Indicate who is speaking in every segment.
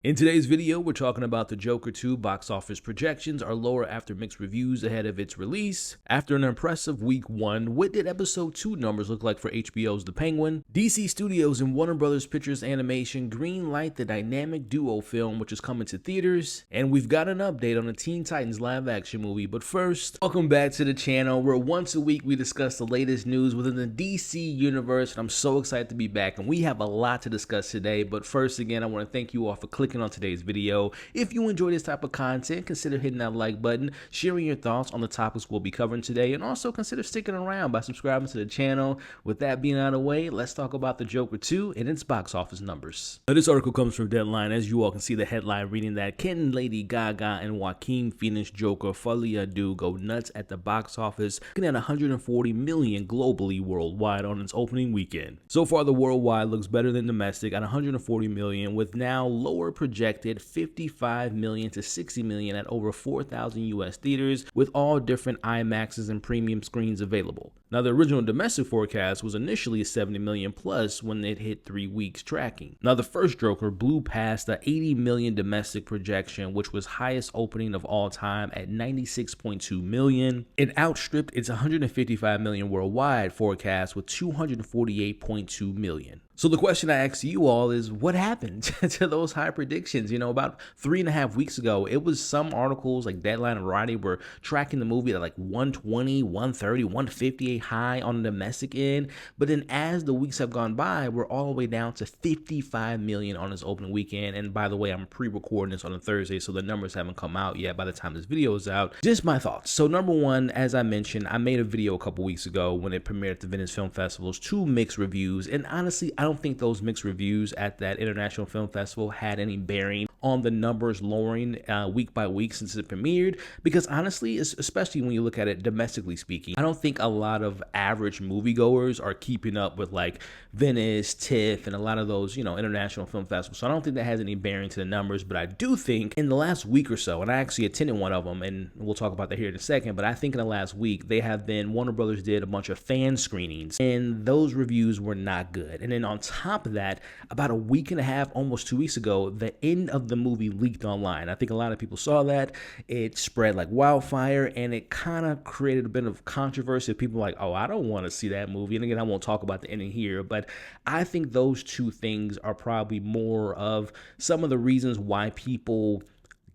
Speaker 1: In today's video, we're talking about the Joker 2 box office projections are lower after mixed reviews ahead of its release. After an impressive week 1, what did episode 2 numbers look like for HBO's The Penguin? DC Studios and Warner Bros. Pictures Animation greenlight the dynamic duo film, which is coming to theaters. And we've got an update on the Teen Titans live action movie. But first, welcome back to the channel where once a week we discuss the latest news within the DC universe. And I'm so excited to be back, and we have a lot to discuss today. But first, again, I want to thank you all for clicking on today's video. If you enjoy this type of content, consider hitting that like button, sharing your thoughts on the topics we'll be covering today, and also consider sticking around by subscribing to the channel. With that being out of the way, let's talk about the Joker 2 and its box office numbers. Now, this article comes from Deadline. As you all can see the headline reading that Ken, Lady Gaga, and Joaquin Phoenix Joker Folie do go nuts at the box office, looking at 140 million globally worldwide on its opening weekend. So far, the worldwide looks better than domestic at 140 million, with now lower projected 55 million to 60 million at over 4,000 US theaters, with all different IMAXs and premium screens available. Now, the original domestic forecast was initially 70 million plus when it hit 3 weeks tracking. Now, the first Joker blew past the 80 million domestic projection, which was highest opening of all time at 96.2 million. It outstripped its 155 million worldwide forecast with 248.2 million. So the question I ask you all is, what happened to those high predictions? You know, about 3.5 weeks ago, it was some articles like Deadline and Variety were tracking the movie at like 120, 130, 158 high on the domestic end. But then as the weeks have gone by, we're all the way down to 55 million on its opening weekend. And by the way, I'm pre-recording this on a Thursday, so the numbers haven't come out yet by the time this video is out. Just my thoughts. So number one, as I mentioned, I made a video a couple weeks ago when it premiered at the Venice Film Festival's 2 mixed reviews. And honestly, I don't think those mixed reviews at that International Film Festival had any bearing on the numbers lowering week by week since it premiered, because honestly, especially when you look at it domestically speaking, I don't think a lot of average moviegoers are keeping up with like Venice, TIFF, and a lot of those, you know, international film festivals. So I don't think that has any bearing to the numbers, but I do think in the last week or so, and I actually attended one of them, and we'll talk about that here in a second, but I think in the last week, Warner Brothers did a bunch of fan screenings, and those reviews were not good. And then on top of that, about a week and a half, almost 2 weeks ago, the end of the movie leaked online. I think a lot of people saw that. It spread like wildfire, and it kind of created a bit of controversy. People like, oh, I don't want to see that movie. And again, I won't talk about the ending here, but I think those two things are probably more of some of the reasons why people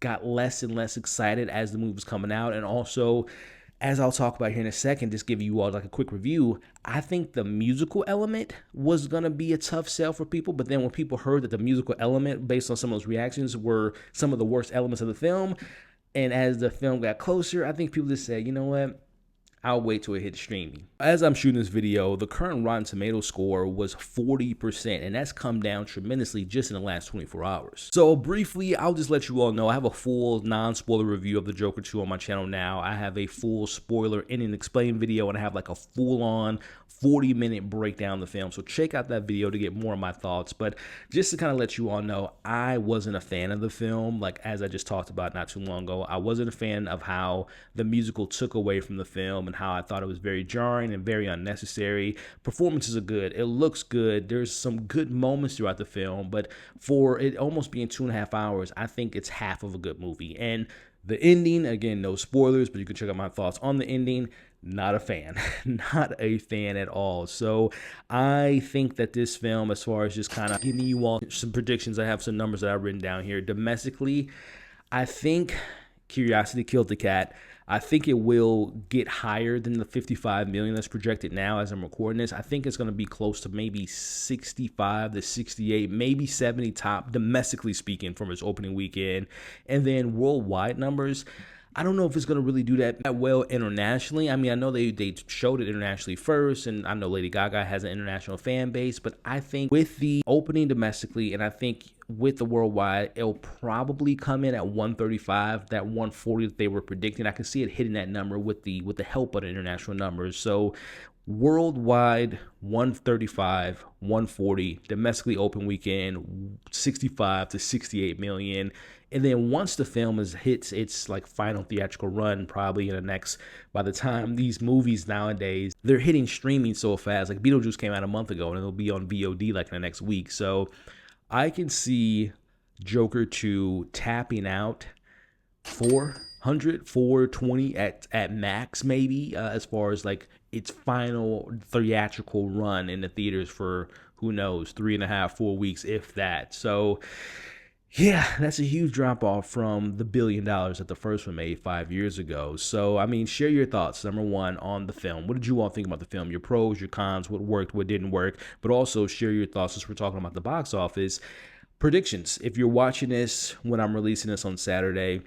Speaker 1: got less and less excited as the movie was coming out. And also, as I'll talk about here in a second, just give you all like a quick review, I think the musical element was going to be a tough sell for people. But then when people heard that the musical element, based on some of those reactions, were some of the worst elements of the film, and as the film got closer, I think people just said, you know what? I'll wait till it hits streaming. As I'm shooting this video, the current Rotten Tomatoes score was 40%, and that's come down tremendously just in the last 24 hours. So briefly, I'll just let you all know, I have a full non-spoiler review of the Joker 2 on my channel now. I have a full spoiler in and explain video, and I have like a full-on 40-minute breakdown of the film. So check out that video to get more of my thoughts. But just to kind of let you all know, I wasn't a fan of the film. Like, as I just talked about not too long ago, I wasn't a fan of how the musical took away from the film, and how I thought it was very jarring and very unnecessary. Performances are good. It looks good. There's some good moments throughout the film, but for it almost being 2.5 hours, I think it's half of a good movie. And the ending, again, no spoilers, but you can check out my thoughts on the ending. Not a fan. Not a fan at all. So I think that this film, as far as just kind of giving you all some predictions, I have some numbers that I've written down here. Domestically, I think curiosity killed the cat. I think it will get higher than the 55 million that's projected now as I'm recording this. I think it's going to be close to maybe 65 to 68, maybe 70 top, domestically speaking, from its opening weekend. And then worldwide numbers, I don't know if it's going to really do that well internationally. I mean, I know they showed it internationally first, and I know Lady Gaga has an international fan base, but I think with the opening domestically, and I think with the worldwide, it'll probably come in at 135, that 140 that they were predicting. I can see it hitting that number with the help of the international numbers. So worldwide 135, 140, domestically open weekend 65 to 68 million. And then once the film hits its like final theatrical run, probably in the next, by the time these movies nowadays, they're hitting streaming so fast. Like Beetlejuice came out a month ago and it'll be on VOD like in the next week. So I can see Joker 2 tapping out 420 at max, maybe, as far as like its final theatrical run in the theaters for, who knows, 3.5, 4 weeks, if that. So yeah, that's a huge drop off from the $1 billion that the first one made 5 years ago. So, I mean, share your thoughts, number one, on the film. What did you all think about the film? Your pros, your cons, what worked, what didn't work, but also share your thoughts as we're talking about the box office. Predictions. If you're watching this when I'm releasing this on Saturday,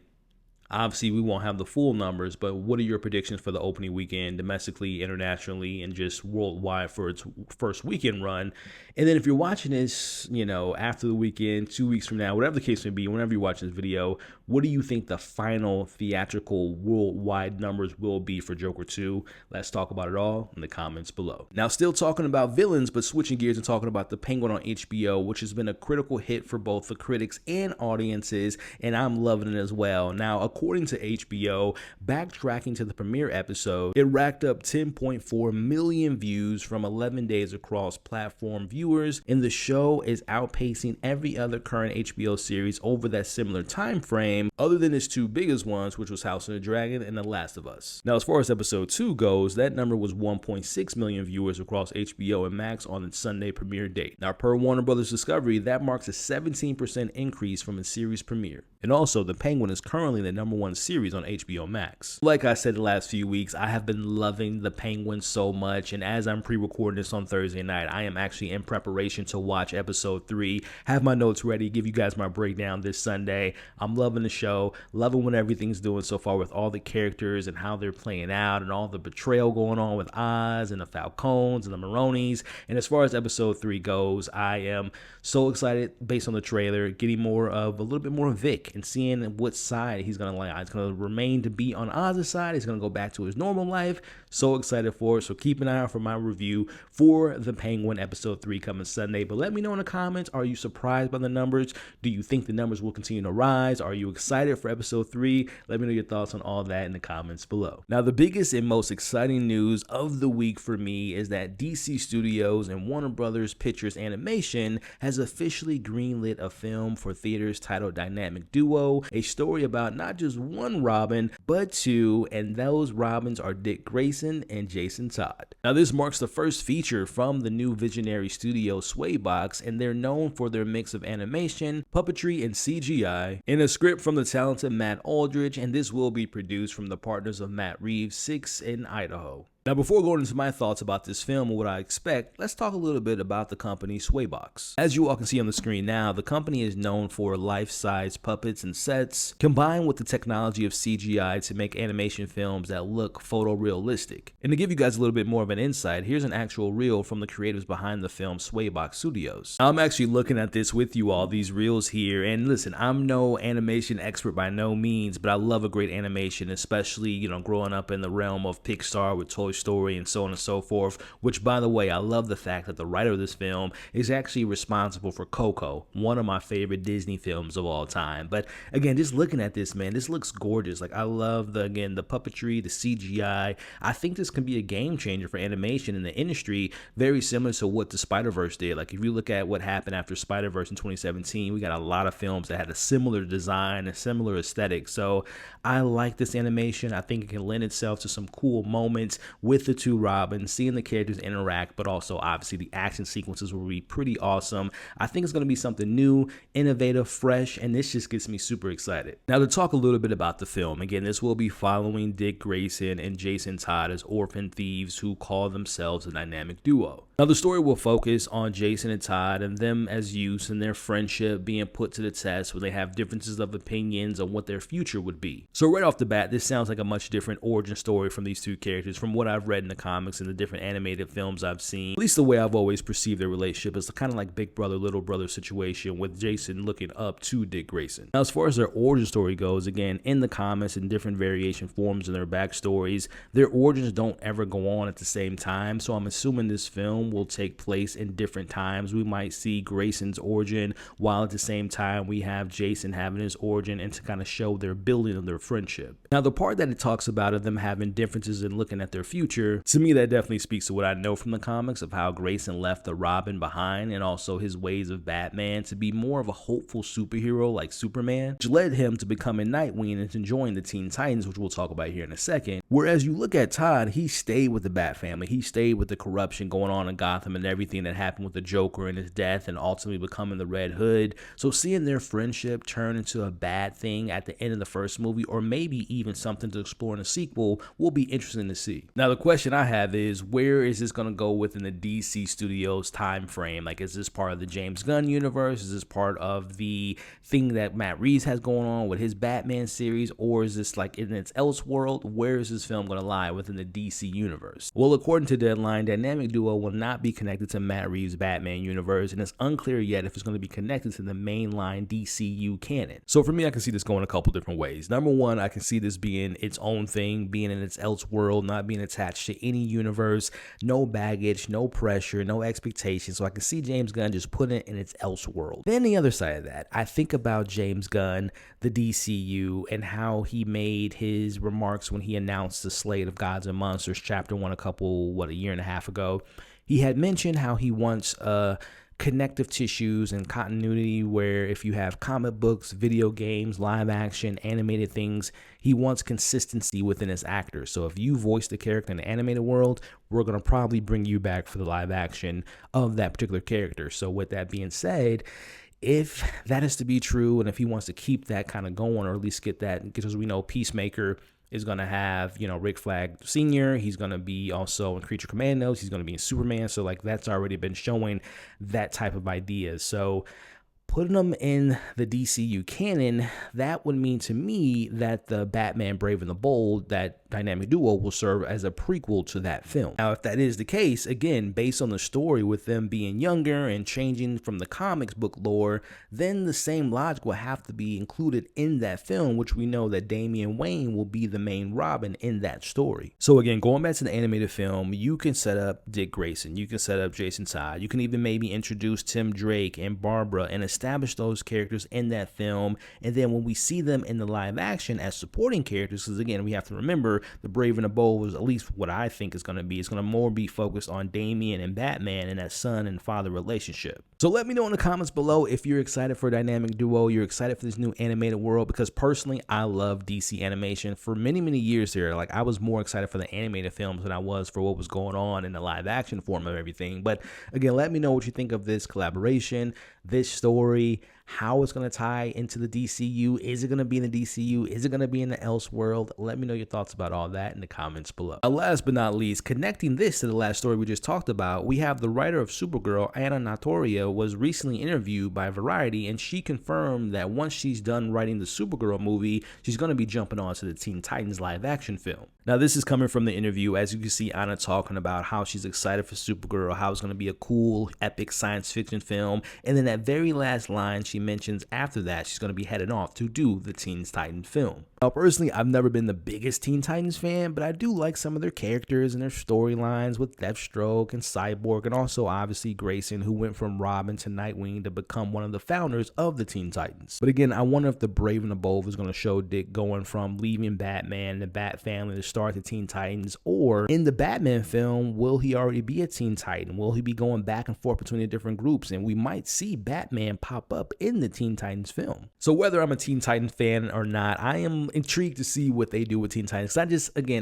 Speaker 1: obviously we won't have the full numbers, but what are your predictions for the opening weekend, domestically, internationally, and just worldwide for its first weekend run? And then if you're watching this, you know, after the weekend, 2 weeks from now, whatever the case may be, whenever you watch this video, what do you think the final theatrical worldwide numbers will be for Joker 2? Let's talk about it all in the comments below. Now, still talking about villains, but switching gears and talking about The Penguin on HBO, which has been a critical hit for both the critics and audiences, and I'm loving it as well. Now, according to HBO, backtracking to the premiere episode, it racked up 10.4 million views from 11 days across platform viewers, and the show is outpacing every other current HBO series over that similar time frame, other than its two biggest ones, which was House of the Dragon and The Last of Us. Now, as far as episode 2 goes, that number was 1.6 million viewers across HBO and Max on its Sunday premiere date. Now, per Warner Brothers Discovery, that marks a 17% increase from its series premiere. And also, The Penguin is currently the #1 series on HBO Max. Like I said the last few weeks, I have been loving The Penguin so much, and as I'm pre-recording this on Thursday night, I am actually in preparation to watch episode 3, have my notes ready, give you guys my breakdown this Sunday. I'm loving the show, loving what everything's doing so far with all the characters and how they're playing out and all the betrayal going on with Oz and the Falcones and the Maronis. And as far as episode 3 goes, I am so excited based on the trailer, getting a little bit more of Vic and seeing what side he's going to like. He's going to remain to be on Oz's side. He's going to go back to his normal life. So excited for it. So keep an eye out for my review for The Penguin episode 3 coming Sunday. But let me know in the comments, are you surprised by the numbers? Do you think the numbers will continue to rise? Are you excited for episode 3? Let me know your thoughts on all that in the comments below. Now, the biggest and most exciting news of the week for me is that DC Studios and Warner Brothers Pictures Animation has officially greenlit a film for theaters titled Dynamic Duo, a story about not just one Robin, but two, and those Robins are Dick Grayson and Jason Todd. Now, this marks the first feature from the new visionary studio Swaybox, and they're known for their mix of animation, puppetry, and CGI, in a script from the talented Matt Aldridge, and this will be produced from the partners of Matt Reeves' Six in Idaho. Now, before going into my thoughts about this film and what I expect, let's talk a little bit about the company Swaybox. As you all can see on the screen now, the company is known for life-size puppets and sets, combined with the technology of CGI to make animation films that look photorealistic. And to give you guys a little bit more of an insight, here's an actual reel from the creators behind the film Swaybox Studios. I'm actually looking at this with you all, these reels here, and listen, I'm no animation expert by no means, but I love a great animation, especially, you know, growing up in the realm of Pixar with Toy Story and so on and so forth, which, by the way, I love the fact that the writer of this film is actually responsible for Coco, one of my favorite Disney films of all time. But again, just looking at this, man, this looks gorgeous. Like, I love the puppetry, the CGI. I think this can be a game changer for animation in the industry, very similar to what the Spider-Verse did. Like, if you look at what happened after Spider-Verse in 2017, we got a lot of films that had a similar design, a similar aesthetic. So I like this animation. I think it can lend itself to some cool moments with the two Robins, seeing the characters interact, but also obviously the action sequences will be pretty awesome. I think it's going to be something new, innovative, fresh, and this just gets me super excited. Now, to talk a little bit about the film, again, this will be following Dick Grayson and Jason Todd as orphan thieves who call themselves a dynamic duo. Now, the story will focus on Jason and Todd and them as youths and their friendship being put to the test where they have differences of opinions on what their future would be. So right off the bat, this sounds like a much different origin story from these two characters from what I've read in the comics and the different animated films I've seen. At least the way I've always perceived their relationship is kind of like big brother, little brother situation with Jason looking up to Dick Grayson. Now, as far as their origin story goes, again, in the comics and different variation forms in their backstories, their origins don't ever go on at the same time. So I'm assuming this film film will take place in different times. We might see Grayson's origin while at the same time we have Jason having his origin, and to kind of show their building of their friendship. Now, the part that it talks about of them having differences and looking at their future, to me, that definitely speaks to what I know from the comics of how Grayson left the Robin behind, and also his ways of Batman to be more of a hopeful superhero like Superman, which led him to becoming Nightwing and to join the Teen Titans, which we'll talk about here in a second. Whereas you look at Todd, he stayed with the Bat family. He stayed with the corruption going on in Gotham and everything that happened with the Joker and his death and ultimately becoming the Red Hood. So seeing their friendship turn into a bad thing at the end of the first movie, or maybe even something to explore in a sequel, will be interesting to see. Now, the question I have is, where is this going to go within the DC Studios time frame? Like, is this part of the James Gunn universe? Is this part of the thing that Matt Reeves has going on with his Batman series? Or is this like in its Elseworld? Where is this film going to lie within the DC universe? Well, according to Deadline, Dynamic Duo will not be connected to Matt Reeves' Batman universe, and it's unclear yet if it's going to be connected to the mainline DCU canon. So for me, I can see this going a couple different ways. Number one, I can see this being its own thing, being in its Elseworld, not being attached to any universe, no baggage, no pressure, no expectations. So I can see James Gunn just putting it in its Elseworld. Then the other side of that, I think about James Gunn, the DCU, and how he made his remarks when he announced the slate of Gods and Monsters Chapter 1 a year and a half ago. He had mentioned how he wants connective tissues and continuity, where if you have comic books, video games, live action, animated things, he wants consistency within his actors. So if you voice the character in the animated world, we're going to probably bring you back for the live action of that particular character. So with that being said, if that is to be true, and if he wants to keep that kind of going, or at least get that, because we know Peacemaker is going to have, Rick Flag Sr., he's going to be also in Creature Commandos, he's going to be in Superman, so like that's already been showing that type of ideas. So putting them in the DCU canon, that would mean to me that the Batman Brave and the Bold, that dynamic duo, will serve as a prequel to that film. Now, if that is the case, again, based on the story with them being younger and changing from the comics book lore, then the same logic will have to be included in that film, which we know that Damian Wayne will be the main Robin in that story. So again, going back to the animated film, you can set up Dick Grayson, you can set up Jason Todd, you can even maybe introduce Tim Drake and Barbara and establish those characters in that film, and then when we see them in the live action as supporting characters, because again, we have to remember the Brave and the Bold was at least what I think is going to be. It's going to more be focused on Damian and Batman and that son and father relationship. So let me know in the comments below if you're excited for a dynamic duo, you're excited for this new animated world, because personally, I love DC animation. For many, many years here, like I was more excited for the animated films than I was for what was going on in the live action form of everything. But again, let me know what you think of this collaboration, this story, how it's going to tie into the DCU. Is it going to be in the DCU? Is it going to be in the Elseworld? Let me know your thoughts about all that in the comments below. Last but not least, connecting this to the last story we just talked about, we have the writer of Supergirl, Anna Notoria, was recently interviewed by Variety, and she confirmed that once she's done writing the Supergirl movie, she's going to be jumping on to the Teen Titans live action film. Now, this is coming from the interview. As you can see, Anna talking about how she's excited for Supergirl, how it's going to be a cool, epic science fiction film. And then that very last line, she mentions after that, she's going to be headed off to do the Teen Titans film. Now, personally, I've never been the biggest Teen Titans fan, but I do like some of their characters and their storylines with Deathstroke and Cyborg, and also obviously Grayson, who went from Robin to Nightwing to become one of the founders of the Teen Titans. But again, I wonder if the Brave and the Bold is going to show Dick going from leaving Batman and the Bat family to start the Teen Titans, or in the Batman film, will he already be a Teen Titan? Will he be going back and forth between the different groups? And we might see Batman pop up in the Teen Titans film. So whether I'm a Teen Titans fan or not, I am intrigued to see what they do with Teen Titans.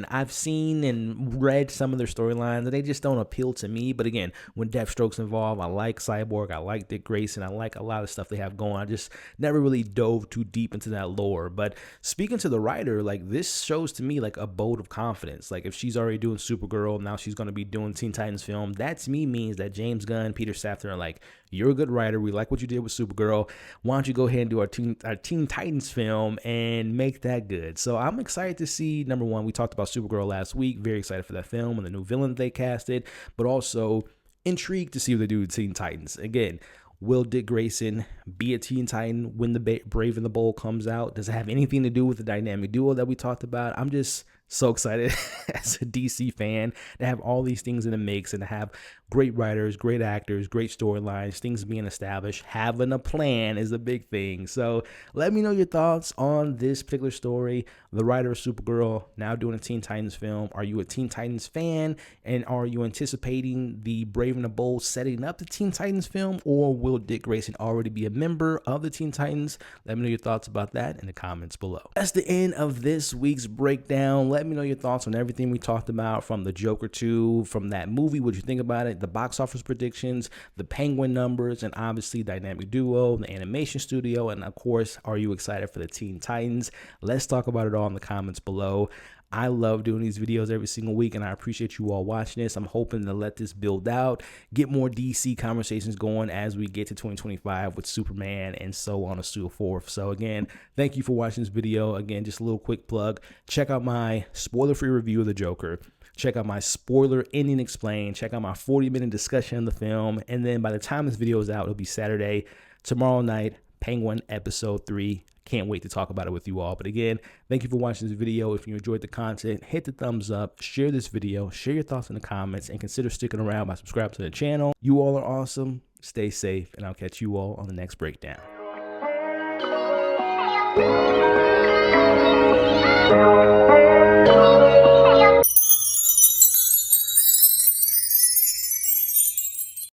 Speaker 1: I've seen and read some of their storylines, and they just don't appeal to me. But again, when Deathstroke's involved, I like Cyborg, I like Dick Grayson, I like a lot of stuff they have going. I just never really dove too deep into that lore. But speaking to the writer, like, this shows to me like a bolt of confidence. Like, if she's already doing Supergirl, now she's going to be doing Teen Titans film, that to me means that James Gunn, Peter Safran are like, you're a good writer, we like what you did with Supergirl, why don't you go ahead and do our Teen Titans film and make that good. So I'm excited to see, number one, we talked about Supergirl last week, very excited for that film and the new villain that they casted, but also intrigued to see what they do with Teen Titans. Again, will Dick Grayson be a Teen Titan when the Brave and the Bold comes out? Does it have anything to do with the dynamic duo that we talked about? I'm just So excited as a DC fan to have all these things in the mix and to have great writers, great actors, great storylines, things being established. Having a plan is a big thing. So let me know your thoughts on this particular story. The writer of Supergirl now doing a Teen Titans film. Are you a Teen Titans fan? And are you anticipating the Brave and the Bold setting up the Teen Titans film? Or will Dick Grayson already be a member of the Teen Titans? Let me know your thoughts about that in the comments below. That's the end of this week's breakdown. Let me know your thoughts on everything we talked about, from the Joker 2, from that movie, what you think about it, the box office predictions, the Penguin numbers, and obviously Dynamic Duo, the animation studio, and of course, are you excited for the Teen Titans? Let's talk about it all in the comments below. I love doing these videos every single week, and I appreciate you all watching this. I'm hoping to let this build out, get more DC conversations going as we get to 2025 with Superman and so on and so forth. So again, thank you for watching this video. Again, just a little quick plug. Check out my spoiler-free review of the Joker. Check out my spoiler ending explained. Check out my 40-minute discussion of the film. And then by the time this video is out, it'll be Saturday. Tomorrow night, Penguin Episode 3. Can't wait to talk about it with you all. But again, thank you for watching this video. If you enjoyed the content, hit the thumbs up, share this video, share your thoughts in the comments, and consider sticking around by subscribing to the channel. You all are awesome. Stay safe, and I'll catch you all on the next breakdown.